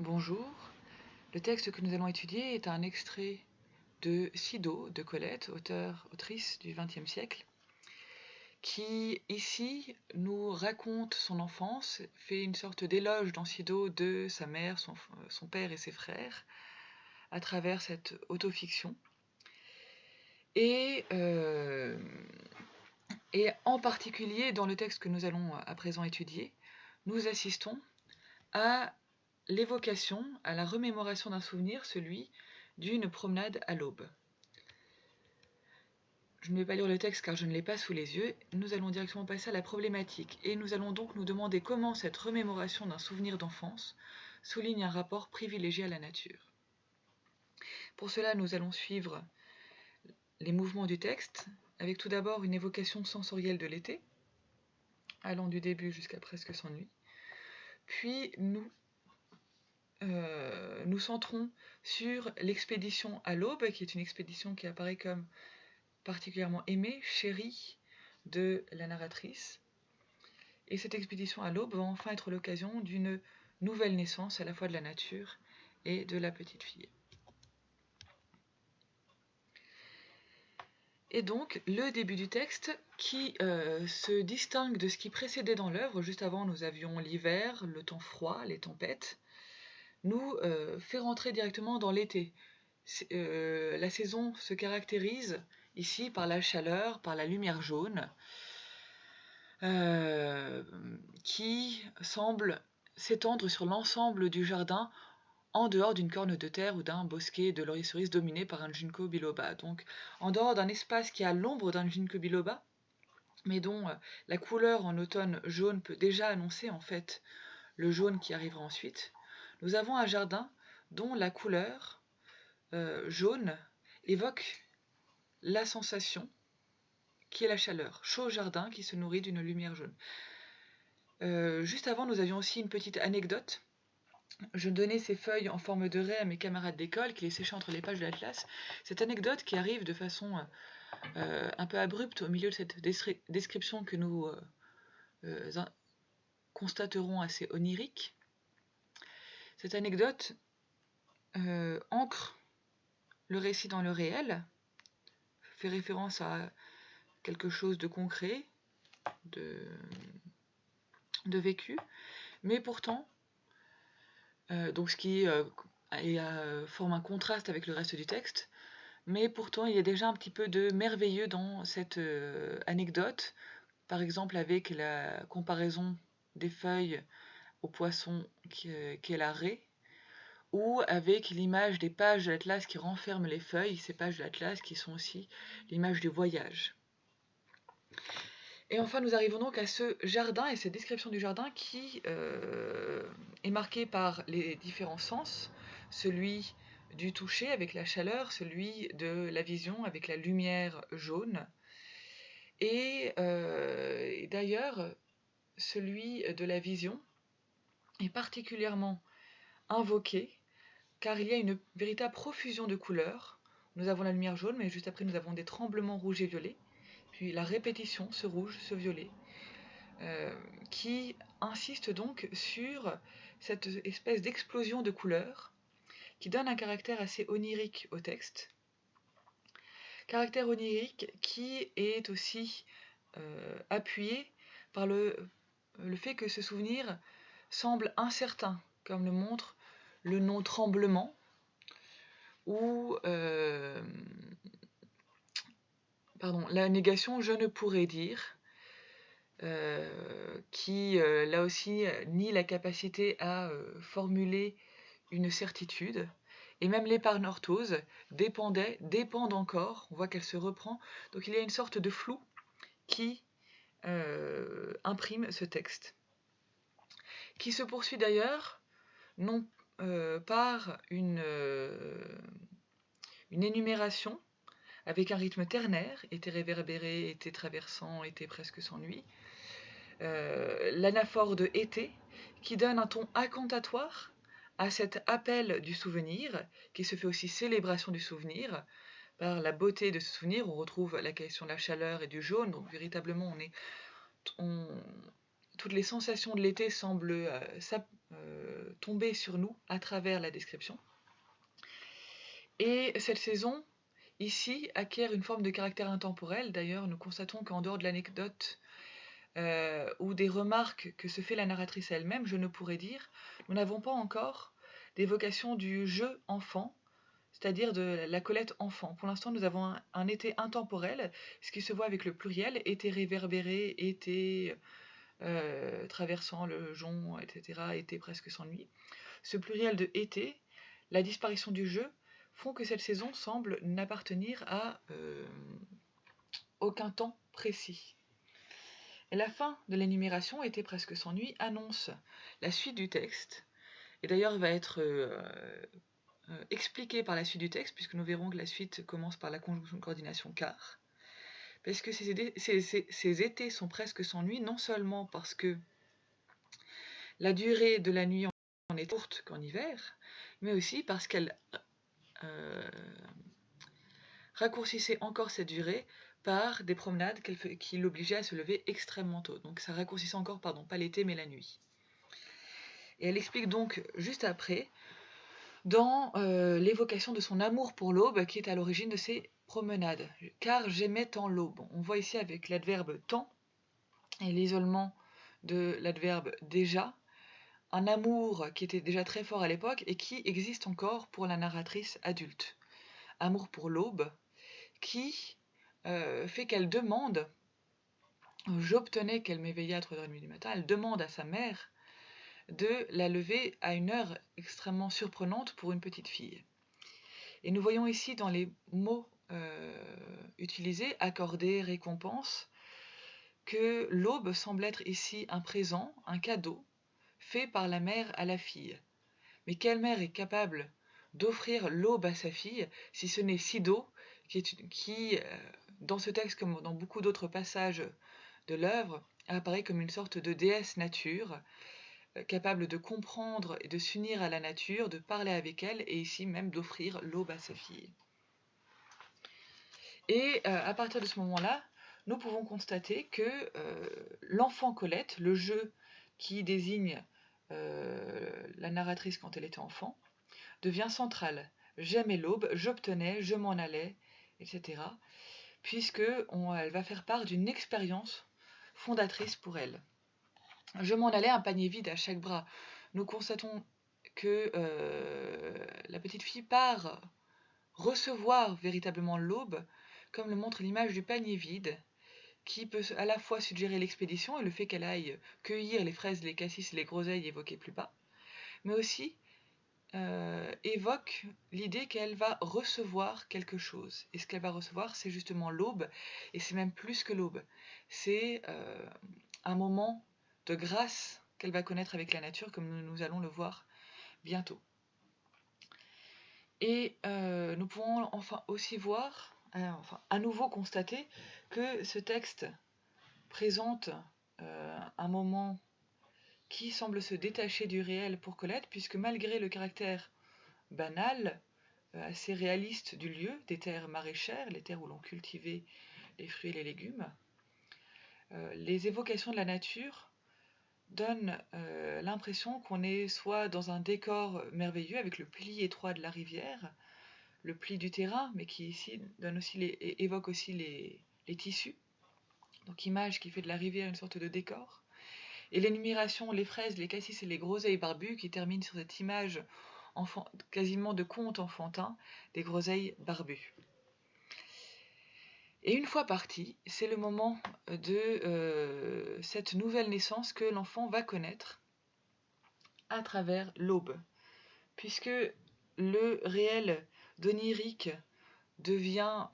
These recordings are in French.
Bonjour, le texte que nous allons étudier est un extrait de Sido de Colette, autrice du XXe siècle, qui ici nous raconte son enfance, fait une sorte d'éloge dans Sido de sa mère, son père et ses frères, à travers cette autofiction. Et en particulier, dans le texte que nous allons à présent étudier, nous assistons à l'évocation, à la remémoration d'un souvenir, celui d'une promenade à l'aube. Je ne vais pas lire le texte car je ne l'ai pas sous les yeux, nous allons directement passer à la problématique, et nous allons donc nous demander comment cette remémoration d'un souvenir d'enfance souligne un rapport privilégié à la nature. Pour cela, nous allons suivre les mouvements du texte, avec tout d'abord une évocation sensorielle de l'été, allant du début jusqu'à presque sans nuit, puis nous centrons sur l'expédition à l'aube, qui est une expédition qui apparaît comme particulièrement aimée, chérie de la narratrice. Et cette expédition à l'aube va enfin être l'occasion d'une nouvelle naissance à la fois de la nature et de la petite fille. Et donc, le début du texte qui se distingue de ce qui précédait dans l'œuvre. Juste avant, nous avions l'hiver, le temps froid, les tempêtes, nous fait rentrer directement dans l'été. La saison se caractérise ici par la chaleur, par la lumière jaune, qui semble s'étendre sur l'ensemble du jardin en dehors d'une corne de terre ou d'un bosquet de laurier-cerise dominé par un ginkgo biloba. Donc en dehors d'un espace qui a l'ombre d'un ginkgo biloba, mais dont la couleur en automne jaune peut déjà annoncer en fait le jaune qui arrivera ensuite, nous avons un jardin dont la couleur jaune évoque la sensation qui est la chaleur. Chaud jardin qui se nourrit d'une lumière jaune. Juste avant, nous avions aussi une petite anecdote. Je donnais ces feuilles en forme de raie à mes camarades d'école qui les séchaient entre les pages de l'Atlas. Cette anecdote qui arrive de façon un peu abrupte au milieu de cette description que nous constaterons assez onirique. Cette anecdote ancre le récit dans le réel, fait référence à quelque chose de concret, de vécu, mais pourtant, donc ce qui forme un contraste avec le reste du texte, mais pourtant il y a déjà un petit peu de merveilleux dans cette anecdote, par exemple avec la comparaison des feuilles au poisson qui est la raie, ou avec l'image des pages de l'Atlas qui renferment les feuilles, ces pages de l'Atlas qui sont aussi l'image du voyage. Et enfin, nous arrivons donc à ce jardin et cette description du jardin qui est marquée par les différents sens, celui du toucher avec la chaleur, celui de la vision avec la lumière jaune, et d'ailleurs, celui de la vision est particulièrement invoqué car il y a une véritable profusion de couleurs. Nous avons la lumière jaune, mais juste après nous avons des tremblements rouges et violets, puis la répétition, ce rouge, ce violet, qui insiste donc sur cette espèce d'explosion de couleurs qui donne un caractère assez onirique au texte. Caractère onirique qui est aussi appuyé par le fait que ce souvenir semble incertain, comme le montre le nom tremblement, ou la négation je ne pourrais dire, qui là aussi nie la capacité à formuler une certitude, et même l'épargnorthose dépendent encore, on voit qu'elle se reprend, donc il y a une sorte de flou qui imprime ce texte, qui se poursuit d'ailleurs non par une énumération avec un rythme ternaire, été réverbéré, été traversant, été presque sans nuit, l'anaphore de été, qui donne un ton incantatoire à cet appel du souvenir, qui se fait aussi célébration du souvenir. Par la beauté de ce souvenir, on retrouve la question de la chaleur et du jaune, donc véritablement on toutes les sensations de l'été semblent tomber sur nous à travers la description. Et cette saison, ici, acquiert une forme de caractère intemporel. D'ailleurs, nous constatons qu'en dehors de l'anecdote ou des remarques que se fait la narratrice elle-même, je ne pourrais dire, nous n'avons pas encore d'évocation du jeu enfant, c'est-à-dire de la Colette enfant. Pour l'instant, nous avons un été intemporel, ce qui se voit avec le pluriel, été réverbéré, été traversant le jonc, etc., été presque sans nuit. Ce pluriel de été, la disparition du jeu, font que cette saison semble n'appartenir à aucun temps précis. Et la fin de l'énumération, été presque sans nuit, annonce la suite du texte, et d'ailleurs va être expliquée par la suite du texte, puisque nous verrons que la suite commence par la conjonction de coordination car, parce que ces étés sont presque sans nuit, non seulement parce que la durée de la nuit en est courte qu'en hiver, mais aussi parce qu'elle raccourcissait encore cette durée par des promenades qui l'obligeaient à se lever extrêmement tôt. Donc ça raccourcissait encore, pas l'été, mais la nuit. Et elle explique donc juste après, dans l'évocation de son amour pour l'aube, qui est à l'origine de ces promenades. Car j'aimais tant l'aube. On voit ici avec l'adverbe tant et l'isolement de l'adverbe déjà, un amour qui était déjà très fort à l'époque et qui existe encore pour la narratrice adulte. Amour pour l'aube, qui fait qu'elle demande, j'obtenais qu'elle m'éveillait à 3h30 du matin, elle demande à sa mère de la lever à une heure extrêmement surprenante pour une petite fille. Et nous voyons ici dans les mots utilisés, accorder, récompense, que l'aube semble être ici un présent, un cadeau, fait par la mère à la fille. Mais quelle mère est capable d'offrir l'aube à sa fille, si ce n'est Sido, qui dans ce texte comme dans beaucoup d'autres passages de l'œuvre, apparaît comme une sorte de déesse nature, capable de comprendre et de s'unir à la nature, de parler avec elle, et ici même d'offrir l'aube à sa fille. Et à partir de ce moment-là, nous pouvons constater que l'enfant Colette, le jeu qui désigne la narratrice quand elle était enfant, devient central. J'aimais l'aube, j'obtenais, je m'en allais, etc. Puisque elle va faire part d'une expérience fondatrice pour elle. Je m'en allais, un panier vide à chaque bras. Nous constatons que la petite fille part recevoir véritablement l'aube, comme le montre l'image du panier vide, qui peut à la fois suggérer l'expédition et le fait qu'elle aille cueillir les fraises, les cassis et les groseilles évoquées plus bas, mais aussi évoque l'idée qu'elle va recevoir quelque chose. Et ce qu'elle va recevoir, c'est justement l'aube, et c'est même plus que l'aube. C'est un moment de grâce qu'elle va connaître avec la nature, comme nous allons le voir bientôt. Et nous pouvons enfin aussi voir, à nouveau constater, que ce texte présente un moment qui semble se détacher du réel pour Colette, puisque malgré le caractère banal, assez réaliste du lieu, des terres maraîchères, les terres où l'on cultivait les fruits et les légumes, les évocations de la nature donnent l'impression qu'on est soit dans un décor merveilleux avec le pli étroit de la rivière, le pli du terrain, mais qui ici évoque aussi les tissus, donc image qui fait de la rivière une sorte de décor, et l'énumération, les fraises, les cassis et les groseilles barbues qui terminent sur cette image quasiment de conte enfantin des groseilles barbues. Et une fois parti, c'est le moment de cette nouvelle naissance que l'enfant va connaître à travers l'aube, puisque le réel d'onirique devient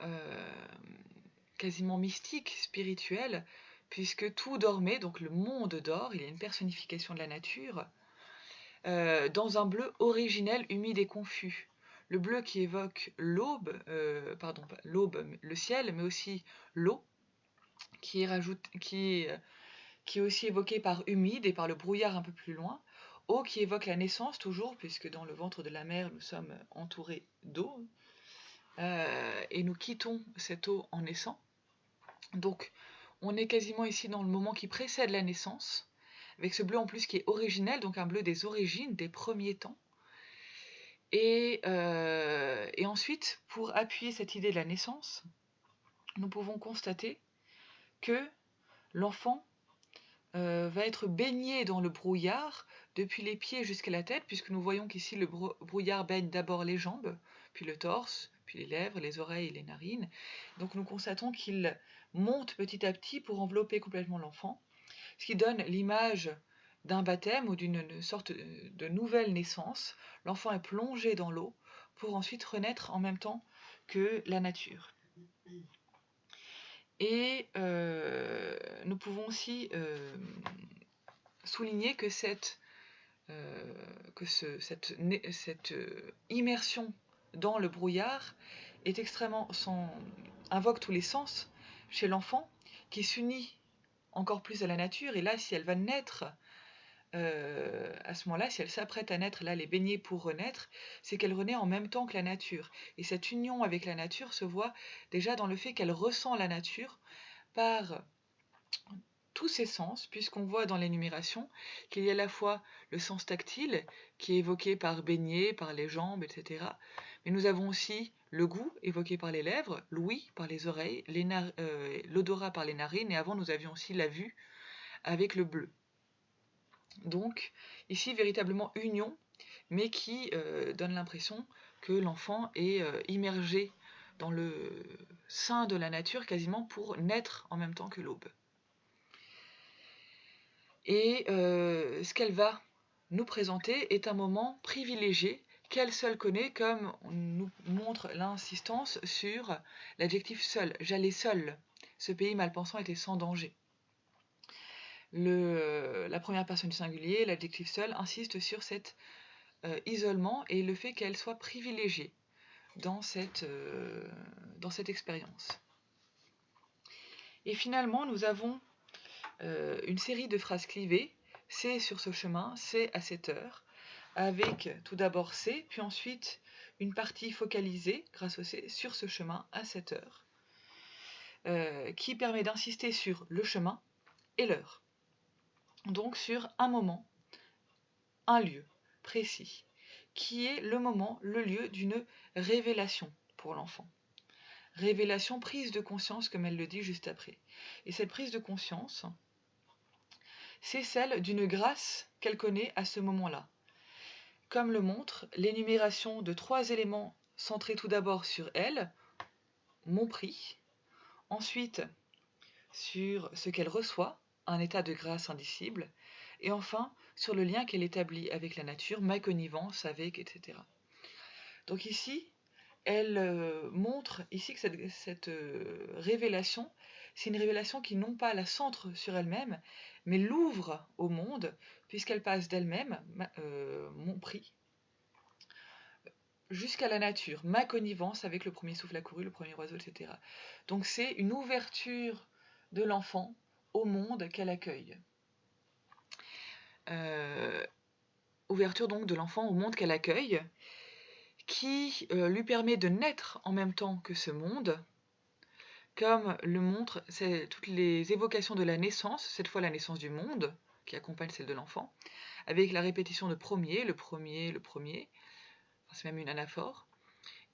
quasiment mystique, spirituel, puisque tout dormait, donc le monde dort, il y a une personnification de la nature, dans un bleu originel, humide et confus. Le bleu qui évoque l'aube, le ciel, mais aussi l'eau, qui est aussi évoquée par humide et par le brouillard un peu plus loin. Eau qui évoque la naissance toujours, puisque dans le ventre de la mer, nous sommes entourés d'eau, et nous quittons cette eau en naissant. Donc, on est quasiment ici dans le moment qui précède la naissance, avec ce bleu en plus qui est originel, donc un bleu des origines, des premiers temps. Et ensuite, pour appuyer cette idée de la naissance, nous pouvons constater que l'enfant va être baigné dans le brouillard depuis les pieds jusqu'à la tête, puisque nous voyons qu'ici le brouillard baigne d'abord les jambes, puis le torse, puis les lèvres, les oreilles et les narines. Donc nous constatons qu'il monte petit à petit pour envelopper complètement l'enfant, ce qui donne l'image d'un baptême ou d'une sorte de nouvelle naissance. L'enfant est plongé dans l'eau pour ensuite renaître en même temps que la nature. Et nous pouvons aussi souligner que cette immersion dans le brouillard est extrêmement invoque tous les sens chez l'enfant, qui s'unit encore plus à la nature. Et là, si elle va naître à ce moment-là, si elle s'apprête à naître, là, elle est baignée pour renaître, c'est qu'elle renaît en même temps que la nature. Et cette union avec la nature se voit déjà dans le fait qu'elle ressent la nature par tous ses sens, puisqu'on voit dans l'énumération qu'il y a à la fois le sens tactile, qui est évoqué par baigner, par les jambes, etc. Mais nous avons aussi le goût, évoqué par les lèvres, l'ouïe par les oreilles, l'odorat par les narines, et avant nous avions aussi la vue avec le bleu. Donc ici véritablement union, mais qui donne l'impression que l'enfant est immergé dans le sein de la nature quasiment pour naître en même temps que l'aube. Et ce qu'elle va nous présenter est un moment privilégié qu'elle seule connaît, comme on nous montre l'insistance sur l'adjectif seul. J'allais seul. Ce pays malpensant était sans danger. La première personne du singulier, l'adjectif seul, insiste sur cet isolement et le fait qu'elle soit privilégiée dans cette expérience. Et finalement, nous avons une série de phrases clivées. C'est sur ce chemin, c'est à cette heure, avec tout d'abord c'est, puis ensuite une partie focalisée, grâce au c'est, sur ce chemin à cette heure, qui permet d'insister sur le chemin et l'heure. Donc sur un moment, un lieu précis, qui est le moment, le lieu d'une révélation pour l'enfant. Révélation, prise de conscience, comme elle le dit juste après. Et cette prise de conscience, c'est celle d'une grâce qu'elle connaît à ce moment-là. Comme le montre l'énumération de 3 éléments centrés tout d'abord sur elle, mon prix, ensuite sur ce qu'elle reçoit, un état de grâce indicible, et enfin sur le lien qu'elle établit avec la nature, ma connivence avec, etc. Donc ici, elle montre ici que cette révélation, c'est une révélation qui non pas la centre sur elle-même, mais l'ouvre au monde, puisqu'elle passe d'elle-même, mon prix, jusqu'à la nature, ma connivence avec le premier souffle accouru, le premier oiseau, etc. Donc c'est une ouverture de l'enfant au monde qu'elle accueille. Ouverture donc de l'enfant au monde qu'elle accueille, qui lui permet de naître en même temps que ce monde, comme le montrent toutes les évocations de la naissance, cette fois la naissance du monde, qui accompagne celle de l'enfant, avec la répétition de premier, le premier, le premier, c'est même une anaphore,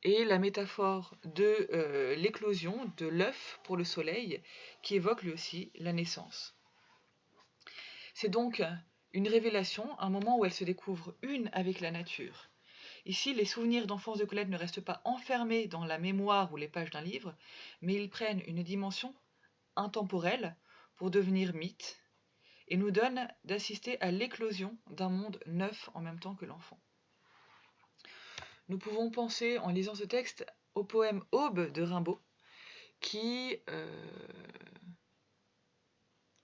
et la métaphore de l'éclosion de l'œuf pour le soleil, qui évoque lui aussi la naissance. C'est donc une révélation, un moment où elle se découvre une avec la nature. Ici, les souvenirs d'enfance de Colette ne restent pas enfermés dans la mémoire ou les pages d'un livre, mais ils prennent une dimension intemporelle pour devenir mythe et nous donnent d'assister à l'éclosion d'un monde neuf en même temps que l'enfant. Nous pouvons penser, en lisant ce texte, au poème Aube de Rimbaud, qui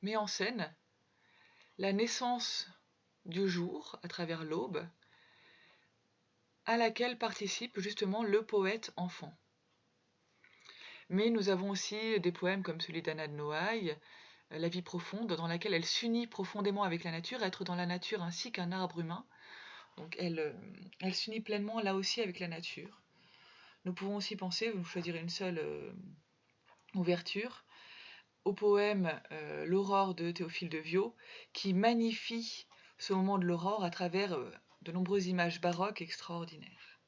met en scène la naissance du jour à travers l'aube, à laquelle participe justement le poète enfant. Mais nous avons aussi des poèmes comme celui d'Anna de Noailles, La vie profonde, dans laquelle elle s'unit profondément avec la nature, être dans la nature ainsi qu'un arbre humain. Donc elle s'unit pleinement là aussi avec la nature. Nous pouvons aussi penser, vous choisirez une seule ouverture, au poème L'Aurore de Théophile de Viau, qui magnifie ce moment de l'aurore à travers de nombreuses images baroques extraordinaires.